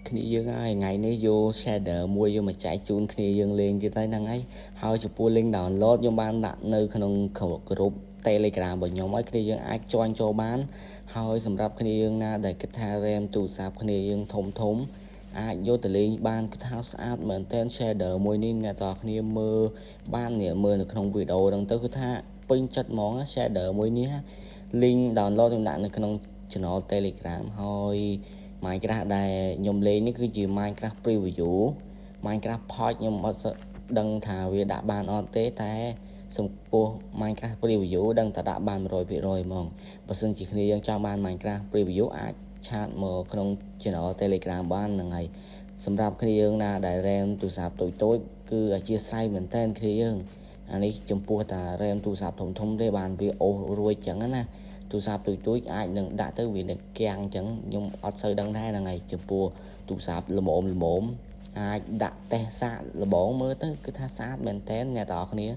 គ្នាយើងហើយថ្ងៃនេះយក shader មួយយកមកចែកជូនគ្នាយើងលេងទៀតហើយហ្នឹងហើយហើយចំពោះ link download ខ្ញុំបានដាក់នៅក្នុង group Telegram របស់ខ្ញុំហើយគ្នាយើងអាច join ចូលបានហើយសម្រាប់គ្នាយើងណាដែលគិតថា RAM ទូរស័ព្ទគ្នាយើងធំអាចយកទៅលេងបានគឺថាស្អាតមែនតើ shader មួយនេះអ្នកទាំងគ្នាមើលបានមើលនៅក្នុងវីដេអូហ្នឹងទៅគឺថាពេញចិត្តហ្មង shader មួយនេះ link download ខ្ញុំដាក់នៅក្នុង channel Telegram ហើយ Minecraft ដែលខ្ញុំលេងនេះគឺជា Minecraft preview Minecraft pod ខ្ញុំអត់ដឹងថាវាដាក់បានអត់ទេតែសំពោះ Minecraft preview ដឹងតែដាក់បាន 100% ហ្មងបើសិនជាគ្នាយើងចង់បាន Minecraft preview អាចឆាតមកក្នុង channel Telegram បានហ្នឹងហើយសម្រាប់គ្នាយើងណាដែល RAM ទូរស័ព្ទតូចៗគឺអធិស្ឋានមែនតើគ្នាយើងអានេះចំពោះតា RAM ទូរស័ព្ទធំទេបានវាអូសរួចចឹងណាទូរស័ព្ទតូចអាចនឹងដាក់ទៅវានឹងគាំងចឹងខ្ញុំអត់សូវដឹងដែរហ្នឹងហើយចំពោះទូរស័ព្ទល្មមអាចដាក់តេស្តសាកល្បងមើលទៅគឺថាស្អាតមែនតើអ្នកទាំងអស់គ្នា